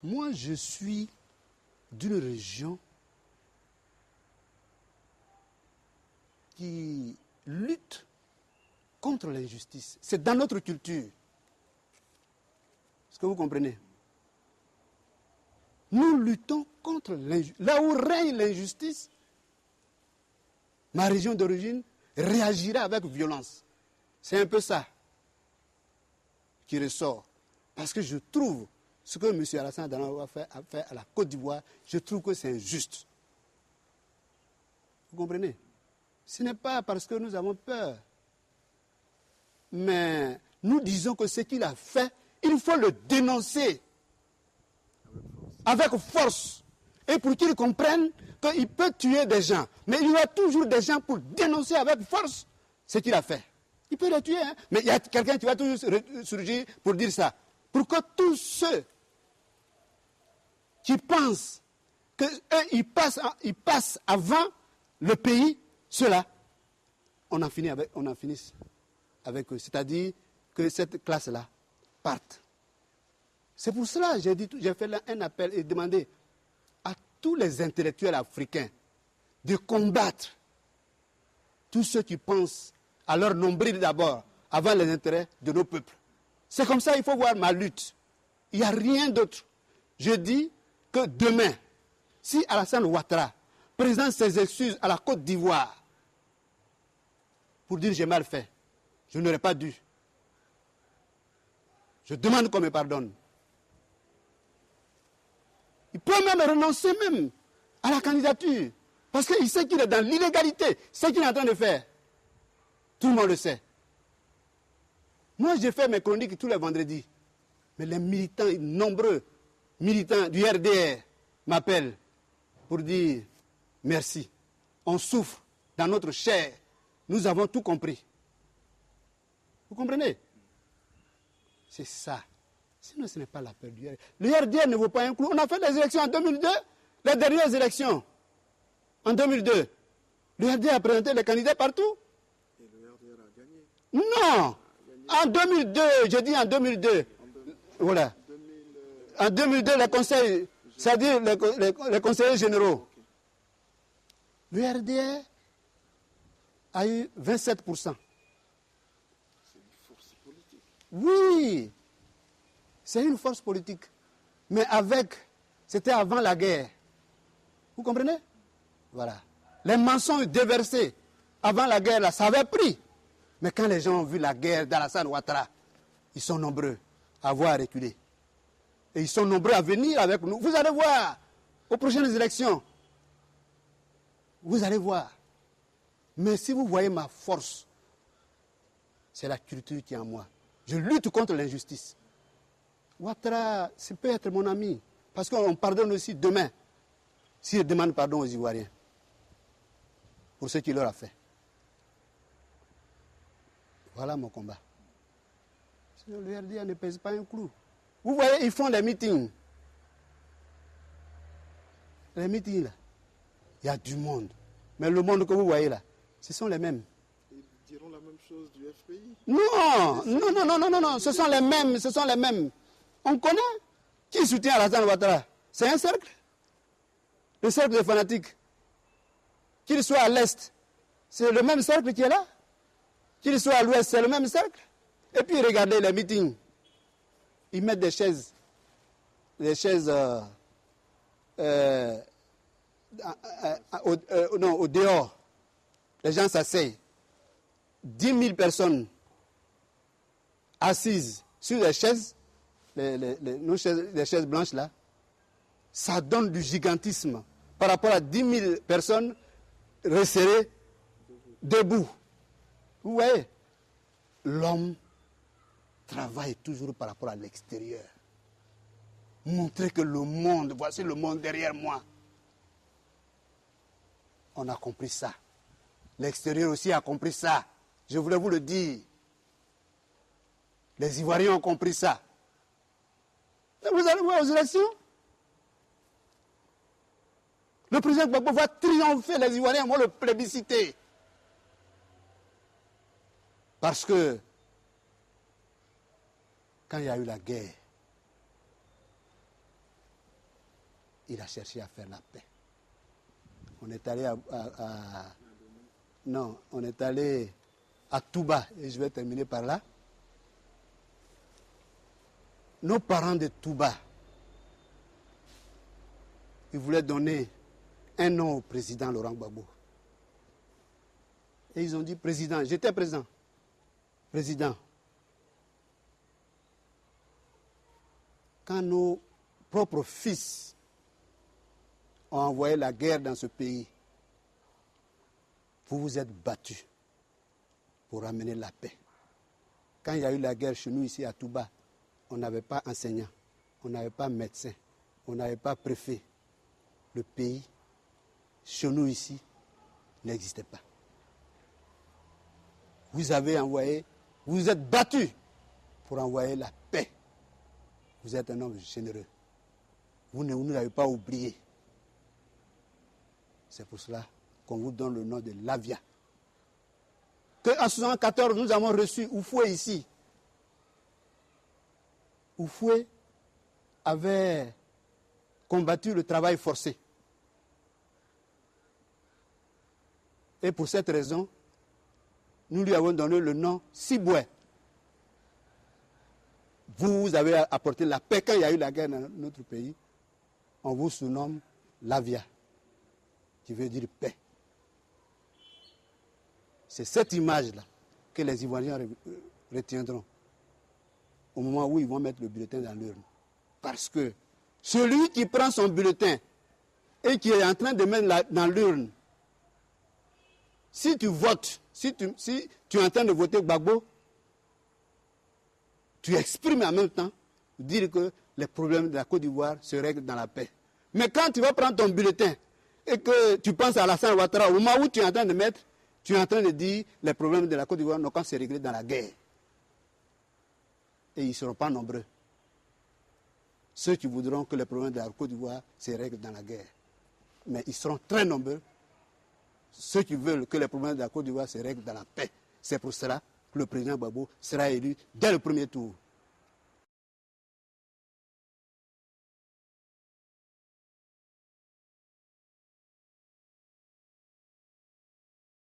Moi, je suis d'une région qui lutte contre l'injustice. C'est dans notre culture. Est-ce que vous comprenez? Nous luttons contre l'injustice. Là où règne l'injustice, ma région d'origine réagira avec violence. C'est un peu ça qui ressort. Parce que je trouve ce que M. Alassane Dramane a fait à la Côte d'Ivoire, je trouve que c'est injuste. Vous comprenez? Ce n'est pas parce que nous avons peur. Mais nous disons que ce qu'il a fait, il faut le dénoncer avec force. Et pour qu'ils comprennent qu'il peut tuer des gens. Mais il y aura toujours des gens pour dénoncer avec force ce qu'il a fait. Il peut les tuer, hein? Mais il y a quelqu'un qui va toujours surgir pour dire ça. Pour que tous ceux qui pensent qu'ils passent avant le pays, ceux-là, on en finisse avec eux. C'est-à-dire que cette classe-là parte. C'est pour cela que j'ai fait un appel et demandé à tous les intellectuels africains de combattre tous ceux qui pensent à leur nombril d'abord, avant les intérêts de nos peuples. C'est comme ça qu'il faut voir ma lutte. Il n'y a rien d'autre. Je dis que demain, si Alassane Ouattara présente ses excuses à la Côte d'Ivoire pour dire j'ai mal fait, je n'aurais pas dû. Je demande qu'on me pardonne. Il peut même renoncer même à la candidature. Parce qu'il sait qu'il est dans l'illégalité. C'est ce qu'il est en train de faire. Tout le monde le sait. Moi, j'ai fait mes chroniques tous les vendredis. Mais les militants, nombreux militants du RDR m'appellent pour dire merci. On souffre dans notre chair. Nous avons tout compris. Vous comprenez? C'est ça. Sinon, ce n'est pas la peur du RDR. Le RDR ne vaut pas un clou. On a fait les élections en 2002, les dernières élections. En 2002, le RDR a présenté les candidats partout. Et le RDR a gagné. Non. En 2002, je dis en 2002. Voilà. En 2002, les conseils, c'est-à-dire les conseillers généraux. Le RDR a eu 27%. C'est une force politique. Oui, c'est une force politique. Mais c'était avant la guerre. Vous comprenez? Voilà. Les mensonges déversés avant la guerre, là, ça avait pris. Mais quand les gens ont vu la guerre d'Alassane Ouattara, ils sont nombreux à avoir reculé. Et ils sont nombreux à venir avec nous. Vous allez voir, aux prochaines élections, vous allez voir. Mais si vous voyez ma force, c'est la culture qui est en moi. Je lutte contre l'injustice. Ouattara, ça peut être mon ami. Parce qu'on pardonne aussi demain, s'il demande pardon aux Ivoiriens, pour ce qu'il leur a fait. Voilà mon combat. Le RDA ne pèse pas un clou. Vous voyez, ils font les meetings. Les meetings, là, il y a du monde. Mais le monde que vous voyez là, ce sont les mêmes. Ils diront la même chose du FPI. Non, ce sont les mêmes. On connaît qui soutient Alassane Ouattara. C'est un cercle. Le cercle des fanatiques. Qu'il soit à l'est, c'est le même cercle qui est là. Qu'il soit à l'ouest, c'est le même cercle. Et puis regardez les meetings. Ils mettent des chaises au dehors. Les gens s'asseyent. 10 000 personnes assises sur les chaises, les chaises blanches là. Ça donne du gigantisme par rapport à 10 000 personnes resserrées debout. Vous voyez, l'homme travaille toujours par rapport à l'extérieur. Montrer que le monde, voici le monde derrière moi. On a compris ça. L'extérieur aussi a compris ça. Je voulais vous le dire. Les Ivoiriens ont compris ça. Et vous allez voir aux élections. Le président Gbagbo va triompher, les Ivoiriens vont le plébisciter. Parce que quand il y a eu la guerre, il a cherché à faire la paix. On est allé on est allé à Touba, et je vais terminer par là. Nos parents de Touba, ils voulaient donner un nom au président Laurent Gbagbo. Et ils ont dit président, j'étais président. Président, quand nos propres fils ont envoyé la guerre dans ce pays, vous vous êtes battus pour ramener la paix. Quand il y a eu la guerre chez nous ici à Touba, on n'avait pas enseignant, on n'avait pas médecin, on n'avait pas préfet. Le pays, chez nous ici, n'existait pas. Vous avez envoyé, vous vous êtes battus pour envoyer la paix. Vous êtes un homme généreux. Vous ne l'avez pas oublié. C'est pour cela qu'on vous donne le nom de Lavia. En 1974, nous avons reçu Oufoué ici. Oufoué avait combattu le travail forcé. Et pour cette raison, nous lui avons donné le nom Siboué. Vous avez apporté la paix quand il y a eu la guerre dans notre pays. On vous surnomme Lavia, qui veut dire paix. C'est cette image-là que les Ivoiriens retiendront au moment où ils vont mettre le bulletin dans l'urne. Parce que celui qui prend son bulletin et qui est en train de mettre dans l'urne, si tu votes, si tu es en train de voter Gbagbo, tu exprimes en même temps dire que les problèmes de la Côte d'Ivoire se règlent dans la paix. Mais quand tu vas prendre ton bulletin et que tu penses à Alassane Ouattara, au moment où tu es en train de mettre, tu es en train de dire les problèmes de la Côte d'Ivoire n'ont qu'à se régler dans la guerre. Et ils ne seront pas nombreux. Ceux qui voudront que les problèmes de la Côte d'Ivoire se règlent dans la guerre. Mais ils seront très nombreux. Ceux qui veulent que les problèmes de la Côte d'Ivoire se règlent dans la paix. C'est pour cela que le président Gbagbo sera élu dès le premier tour.